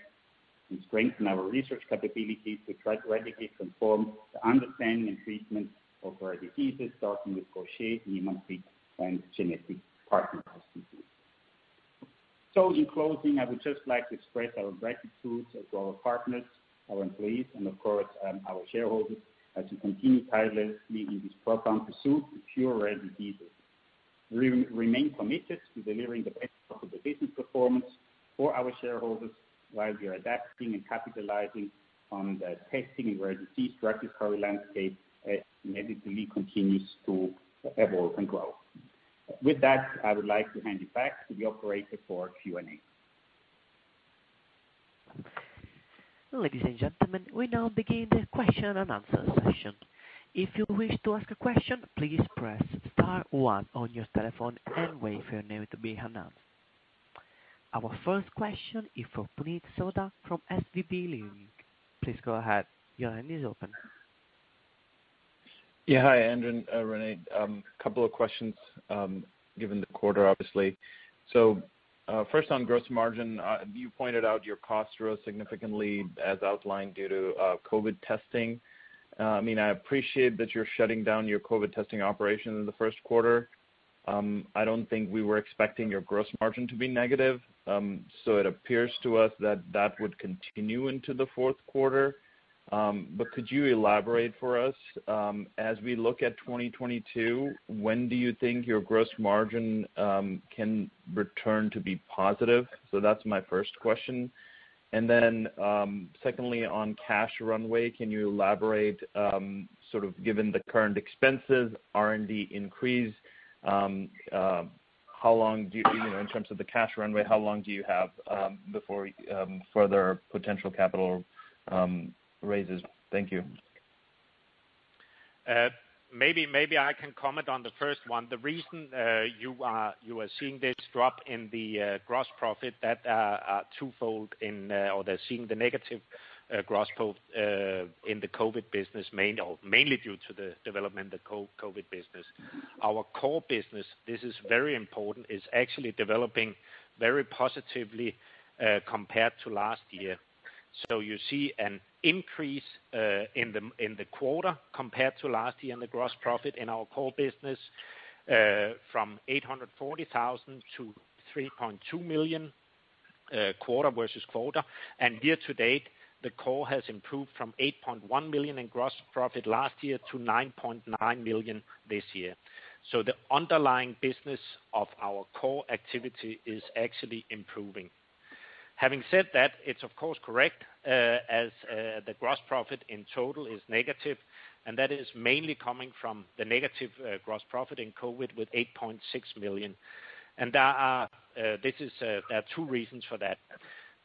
and strengthen our research capabilities to try to radically transform the understanding and treatment of rare diseases, starting with Gaucher, Niemann-Pick, and genetic partner diseases. So in closing, I would just like to express our gratitude to our partners, our employees, and of course, our shareholders as we continue tirelessly in this profound pursuit to cure rare diseases. We remain committed to delivering the best possible business performance for our shareholders while we are adapting and capitalizing on the testing and rare disease drug discovery landscape as inevitably continues to evolve and grow. With that, I would like to hand it back to the operator for Q&A. Ladies and gentlemen, we now begin the question and answer session. If you wish to ask a question, please press star 1 on your telephone and wait for your name to be announced. Our first question is for Puneet Souda from SVB Leerink. Please go ahead. Your line is open. Yeah. Hi, Andrew and René. Couple of questions, given the quarter, obviously. First on gross margin, you pointed out your costs rose significantly as outlined due to COVID testing. I appreciate that you're shutting down your COVID testing operation in the first quarter. I don't think we were expecting your gross margin to be negative. It appears to us that that would continue into the fourth quarter. Could you elaborate for us, as we look at 2022, when do you think your gross margin can return to be positive? That's my first question. Secondly, on cash runway, can you elaborate, sort of given the current expenses, R&D increase, how long do you, in terms of the cash runway, how long do you have before further potential capital raises? Thank you. Maybe I can comment on the first one. The reason you are seeing this drop in the gross profit that are twofold or they're seeing the negative gross profit in the COVID business mainly due to the development of COVID business. Our core business, this is very important, is actually developing very positively compared to last year. You see an increase in the quarter compared to last year in the gross profit in our core business from 840,000 to 3.2 million quarter versus quarter. Year to date, the core has improved from 8.1 million in gross profit last year to 9.9 million this year. The underlying business of our core activity is actually improving. Having said that, it's of course correct, as the gross profit in total is negative, and that is mainly coming from the negative gross profit in COVID with 8.6 million. There are two reasons for that.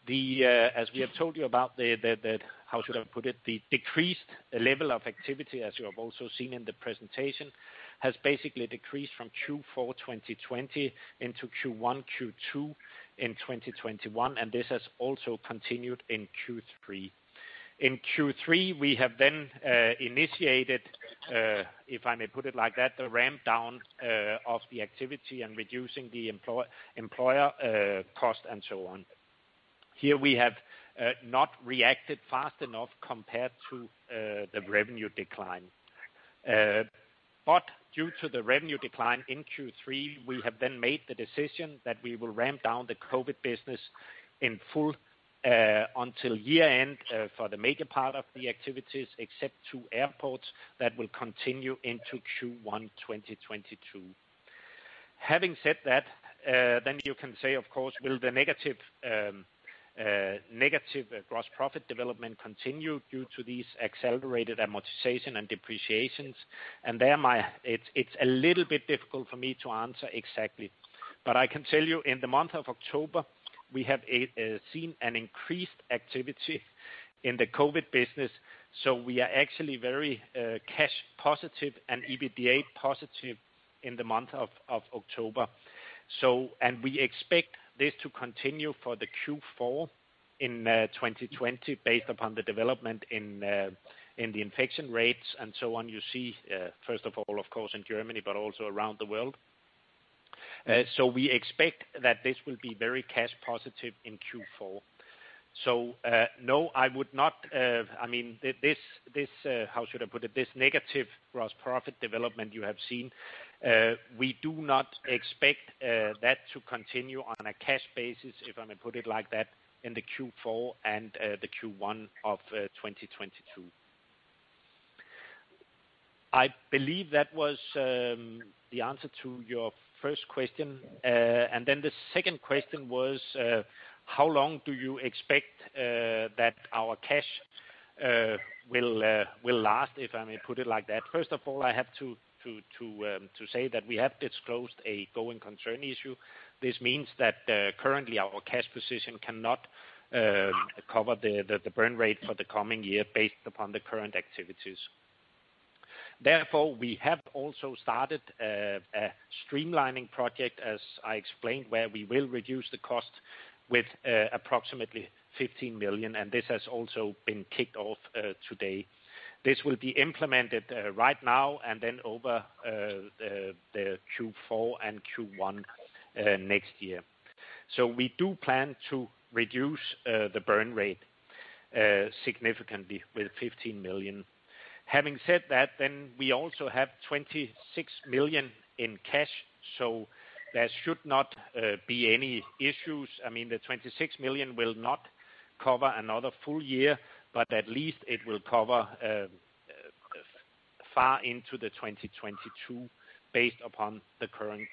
As we have told you about the how should I put it, the decreased level of activity, as you have also seen in the presentation, has basically decreased from Q4 2020 into Q1, Q2 in 2021, and this has also continued in Q3. In Q3, we have then initiated, if I may put it like that, the ramp down of the activity and reducing the employer cost and so on. Here we have not reacted fast enough compared to the revenue decline. Due to the revenue decline in Q3, we have then made the decision that we will ramp down the COVID business in full until year-end for the major part of the activities, except 2 airports that will continue into Q1 2022. Having said that, then you can say, of course, will the negative gross profit development continue due to these accelerated amortization and depreciations? It's a little bit difficult for me to answer exactly. I can tell you in the month of October, we have seen an increased activity in the COVID business. We are actually very cash positive and EBITDA positive in the month of October. We expect this to continue for the Q4 in 2020 based upon the development in the infection rates and so on. You see, first of all, of course, in Germany, but also around the world. We expect that this will be very cash positive in Q4. No, I would not. This how should I put it? This negative gross profit development you have seen, we do not expect that to continue on a cash basis, if I may put it like that, in the Q4 and the Q1 of 2022. I believe that was the answer to your first question. The second question was, how long do you expect that our cash will last, if I may put it like that? First of all, I have to say that we have disclosed a going concern issue. This means that currently our cash position cannot cover the burn rate for the coming year based upon the current activities. Therefore, we have also started a streamlining project, as I explained, where we will reduce the cost with approximately 15 million, and this has also been kicked off today. This will be implemented right now and then over the Q4 and Q1 next year. So we do plan to reduce the burn rate significantly with 15 million. Having said that, then we also have 26 million in cash, so there should not be any issues. I mean, the 26 million will not cover another full year, but at least it will cover far into the 2022 based upon the current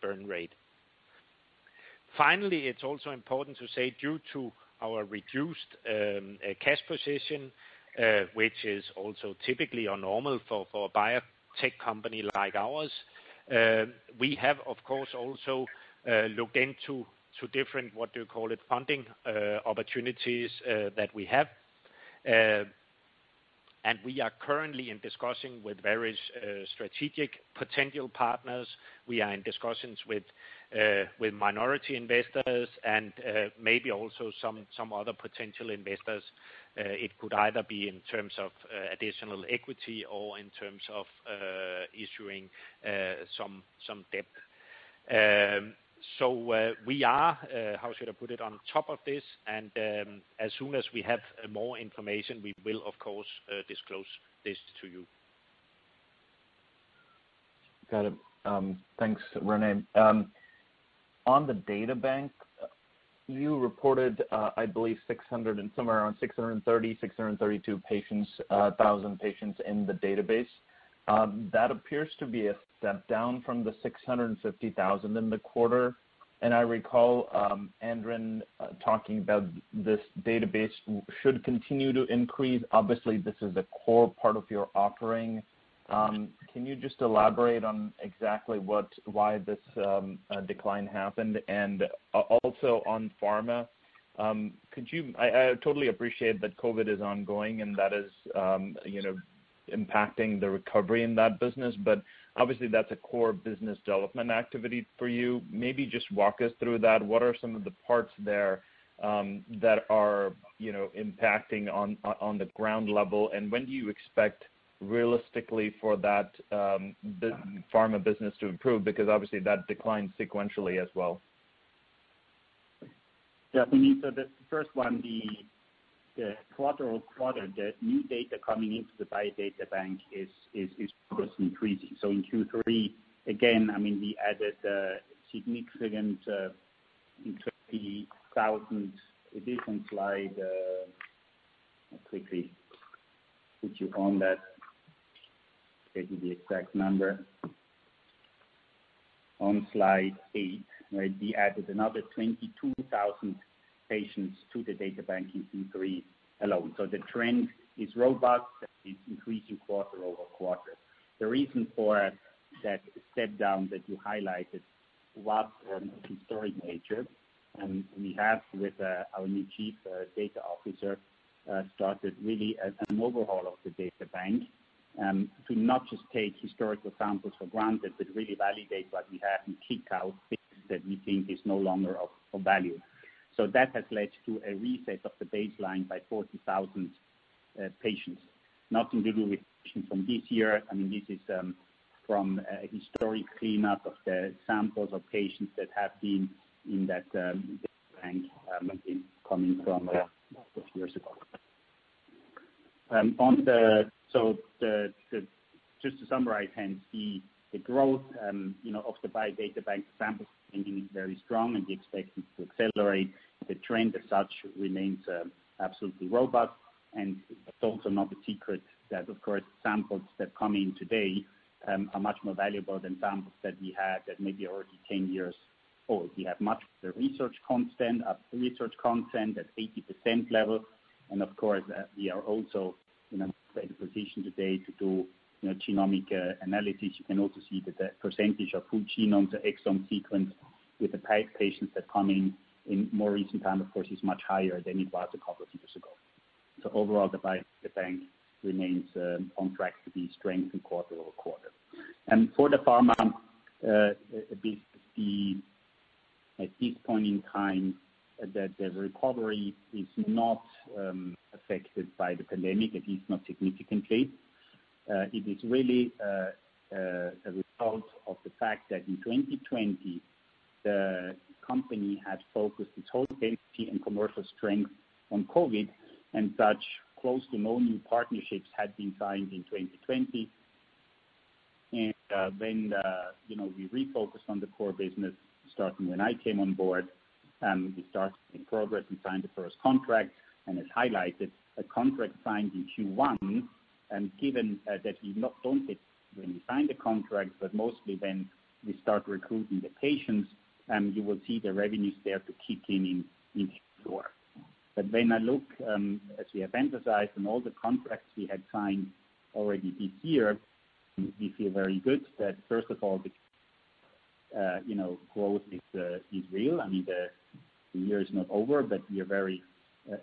burn rate. Finally, it's also important to say, due to our reduced cash position, which is also typically or normal for a biotech company like ours, we have, of course, also looked into different, what do you call it, funding opportunities that we have. And we are currently in discussing with various strategic potential partners. We are in discussions with minority investors and maybe also some other potential investors. It could either be in terms of additional equity or in terms of issuing some debt. So we are, how should I put it, on top of this, and as soon as we have more information, we will, of course, disclose this to you. Got it. Thanks, René. On the data bank, you reported, I believe, 600 and somewhere around 632 patients, 1,000 patients in the database. That appears to be a step down from the 650,000 in the quarter. And I recall Andren talking about this database should continue to increase. Obviously, this is a core part of your offering. Can you just elaborate on exactly why this decline happened? And also on pharma, I totally appreciate that COVID is ongoing and that is, impacting the recovery in that business, but obviously that's a core business development activity for you. Maybe just walk us through that. What are some of the parts there that are, impacting on the ground level, and when do you expect realistically for that pharma business to improve? Because obviously that declined sequentially as well. Yeah, so the first one, the quarter-over-quarter, the new data coming into the biodata bank is of course increasing. So in Q3, again, we added significant in 20,000 additional slide. I'll quickly put you on that, get you the exact number. On slide 8, right, we added another 22,000 patients to the data bank in Q3 alone. So the trend is robust, it's increasing quarter-over-quarter. The reason for that step down that you highlighted was historic nature, and we have, with our new chief data officer, started really an overhaul of the data bank to not just take historical samples for granted, but really validate what we have and kick out things that we think is no longer of value. So that has led to a reset of the baseline by 40,000 patients. Nothing to do with patients from this year. This is from a historic cleanup of the samples of patients that have been in that data bank coming from a couple of years ago. Just to summarize, hence the growth, of the biodata bank samples is very strong, and we expect it to accelerate. The trend as such remains absolutely robust, and it's also not a secret that, of course, samples that come in today are much more valuable than samples that we had that maybe already 10 years old. We have much the research content at 80% level, and of course we are also in a better position today to do genomic analysis. You can also see that the percentage of full genome to exome sequence with the patients that come in more recent time, of course, is much higher than it was a couple of years ago. So overall, the bank remains on track to be strengthened quarter-over-quarter. And for the pharma, at this point in time, that the recovery is not affected by the pandemic, at least not significantly. It is really a result of the fact that in 2020, the company had focused its whole energy and commercial strength on COVID, and such close to no new partnerships had been signed in 2020. And when we refocused on the core business, starting when I came on board, we started in progress and signed the first contract, and as highlighted, a contract signed in Q1, and given that we don't get when we sign the contract, but mostly when we start recruiting the patients, you will see the revenues there to kick in Q4. But when I look, as we have emphasized, on all the contracts we had signed already this year, we feel very good that, first of all, the growth is real. I mean, the year is not over, but we are very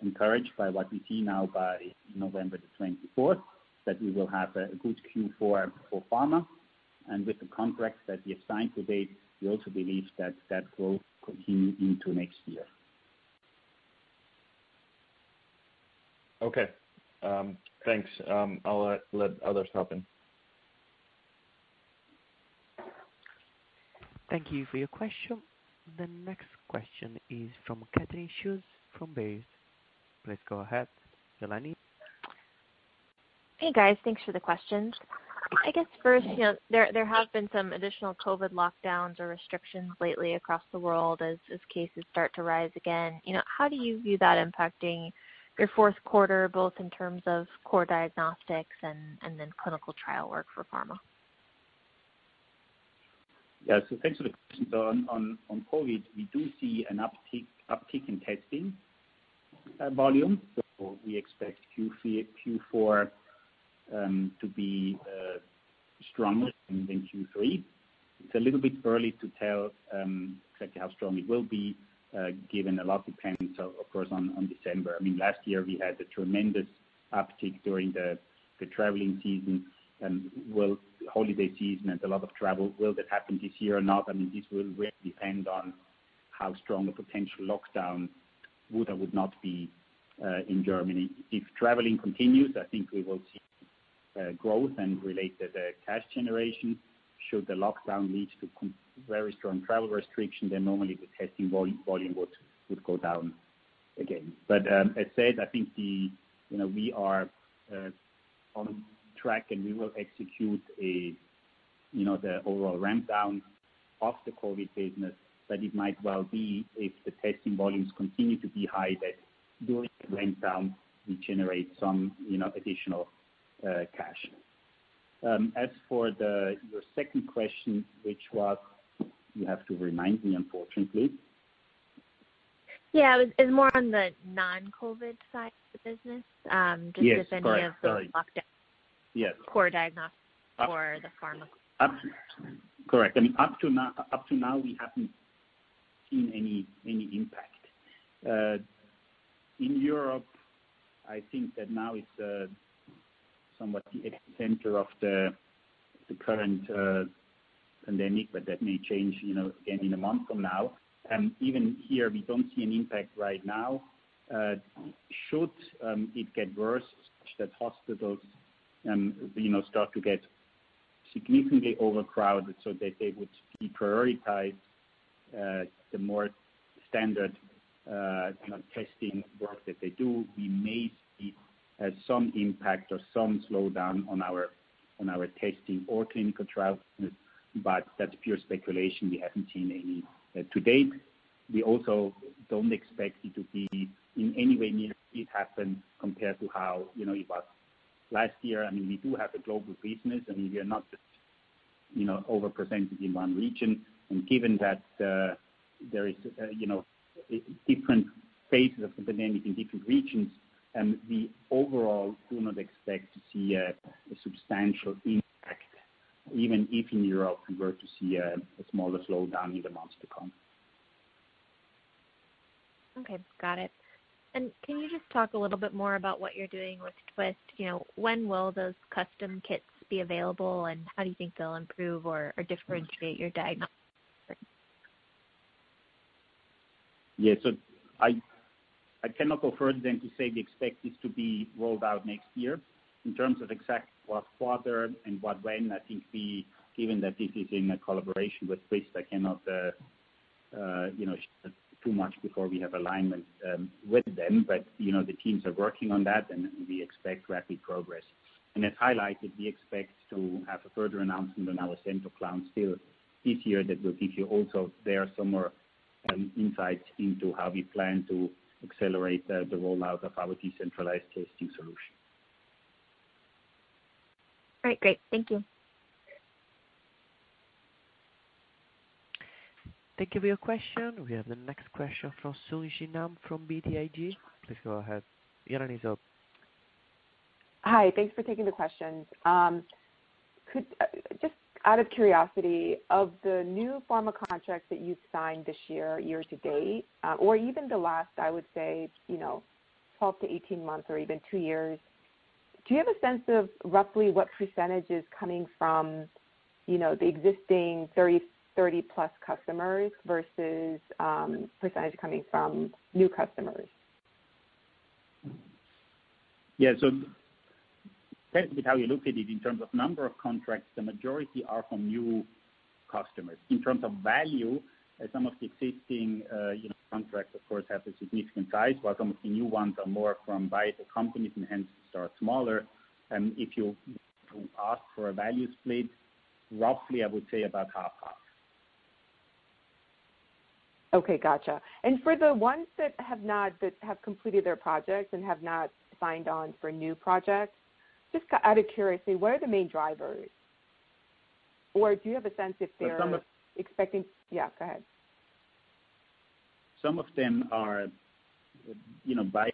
encouraged by what we see now by November the 24th, that we will have a good Q4 for pharma. And with the contracts that we have signed to date, we also believe that growth will continue into next year. Okay. Thanks. I'll let others hop in. Thank you for your question. The next question is from Catherine Schuss from Baird. Please go ahead. Yolani. Hey guys, thanks for the questions. I guess first, there have been some additional COVID lockdowns or restrictions lately across the world as cases start to rise again. How do you view that impacting your fourth quarter, both in terms of core diagnostics and then clinical trial work for pharma? Yeah, so thanks for the question. So on COVID, we do see an uptick in testing volume. So we expect Q4 to be stronger than Q3. It's a little bit early to tell exactly how strong it will be, given a lot depends, of course, on December. I mean, last year we had a tremendous uptick during the traveling season, and holiday season and a lot of travel. Will that happen this year or not? I mean, this will really depend on how strong a potential lockdown would or would not be in Germany. If traveling continues, I think we will see growth and related cash generation. Should the lockdown lead to very strong travel restriction, then normally the testing volume would go down again. But as said, I think we are on track, and we will execute the overall ramp down of the COVID business. But it might well be, if the testing volumes continue to be high, that during the ramp down we generate some additional cash. As for your second question, which was, you have to remind me, unfortunately. Yeah, it's more on the non-COVID side of the business. Yes, if any correct. of those lockdowns. Yes. Core diagnostics for the pharma. Correct. I mean, up to now, we haven't seen any impact. In Europe, I think that now it's somewhat the epicenter of the current pandemic, but that may change, again in a month from now. Even here, we don't see an impact right now. Should it get worse, such that hospitals, start to get significantly overcrowded, so that they would deprioritize the more standard, testing work that they do, we may see some impact or some slowdown on our testing or clinical trials, but that's pure speculation. We haven't seen any to date. We also don't expect it to be in any way near it happened compared to how it was last year. I mean, we do have a global business. I mean, we are not just overrepresented in one region. And given that there is different phases of the pandemic in different regions, we overall do not expect to see a substantial impact, even if in Europe we were to see a smaller slowdown in the months to come. Okay, got it. And can you just talk a little bit more about what you're doing with Twist? When will those custom kits be available, and how do you think they'll improve or differentiate your diagnostics? Yeah, so I cannot go further than to say we expect this to be rolled out next year. In terms of exact what quarter and what when, I think given that this is in a collaboration with Twist, I cannot share too much before we have alignment with them. But the teams are working on that, and we expect rapid progress. And as highlighted, we expect to have a further announcement on our Centogene still this year that will give you also there some more insights into how we plan to accelerate the rollout of our decentralized testing solution. All right, great. Thank you. Thank you for your question. We have the next question from Sung Ji Nam from BTIG. Please go ahead. Your line is up. Hi, thanks for taking the questions. Just out of curiosity, of the new pharma contracts that you've signed this year to date, or even the last, I would say, 12 to 18 months or even 2 years, do you have a sense of roughly what percentage is coming from, the existing 30 plus customers versus percentage coming from new customers? Yeah, so depends a bit how you look at it. In terms of number of contracts, the majority are from new customers. In terms of value, some of the existing contracts, of course, have a significant size, while some of the new ones are more from biotech companies and hence start smaller. If you ask for a value split, roughly, I would say about half-half. Okay, gotcha. And for the ones that have completed their projects and have not signed on for new projects, just out of curiosity, what are the main drivers? Or do you have a sense if they're expecting? Yeah, go ahead. Some of them are, biotech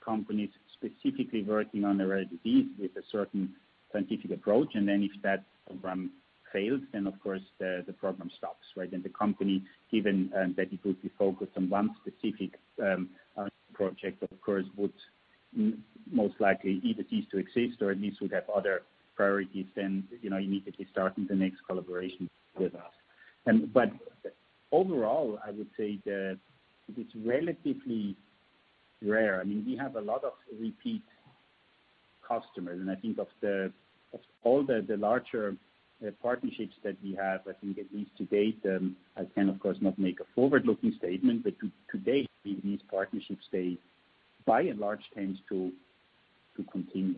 companies specifically working on a rare disease with a certain scientific approach, and then if that program fails, then of course the program stops, right? And the company, given that it would be focused on one specific project, of course, would most likely either cease to exist or at least would have other priorities than immediately starting the next collaboration with us. But overall, I would say that it's relatively rare. I mean, we have a lot of repeat customers, and I think of all the larger partnerships that we have, I think at least to date, I can of course not make a forward-looking statement, but to date, these partnerships, they by and large tend to continue.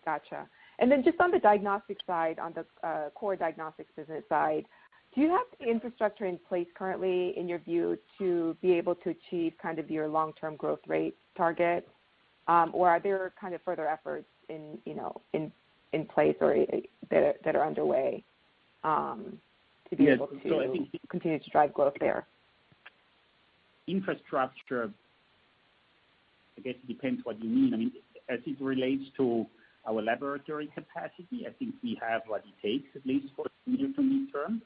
Gotcha. And then just on the diagnostic side, on the core diagnostics business side, do you have the infrastructure in place currently, in your view, to be able to achieve kind of your long-term growth rate target, or are there kind of further efforts in place or that are underway to be able to continue to drive growth there? Infrastructure, I guess it depends what you mean. I mean, as it relates to our laboratory capacity, I think we have what it takes, at least for the near to mid-term.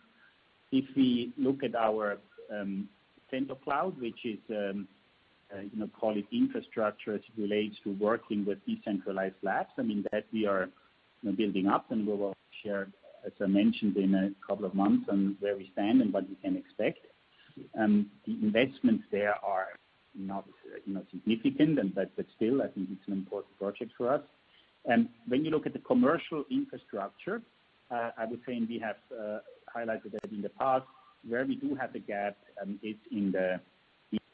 If we look at our Centocloud, which is, call it infrastructure as it relates to working with decentralized labs, I mean, that we are building up, and we will share, as I mentioned, in a couple of months on where we stand and what we can expect. The investments there are not significant, but still, I think it's an important project for us. And when you look at the commercial infrastructure, I would say, and we have highlighted that in the past, where we do have a gap is in the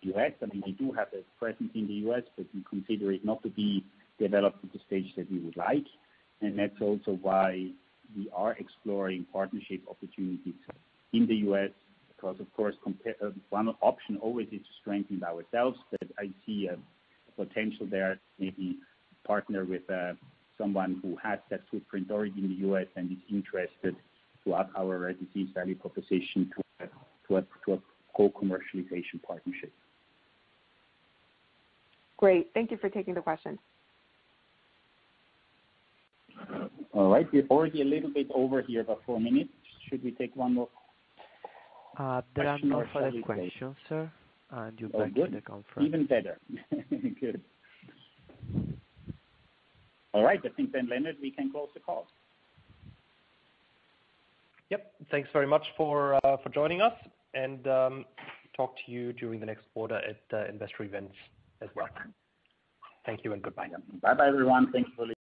U.S. I mean, we do have a presence in the U.S., but we consider it not to be developed at the stage that we would like. And that's also why we are exploring partnership opportunities in the U.S., because, of course, one option always is to strengthen ourselves, but I see a potential there, maybe partner with someone who has that footprint already in the U.S. and is interested to add our rare disease value proposition to a co-commercialization partnership. Great. Thank you for taking the question. All right. We're already a little bit over here, about 4 minutes. Should we take one more? There are no further questions, sir. And you're back to the conference. Even better. Good. All right. I think then, Leonard, we can close the call. Yep. Thanks very much for joining us. And to talk to you during the next quarter at investor events as well. Thank you and goodbye. Bye-bye, everyone. Thanks for listening.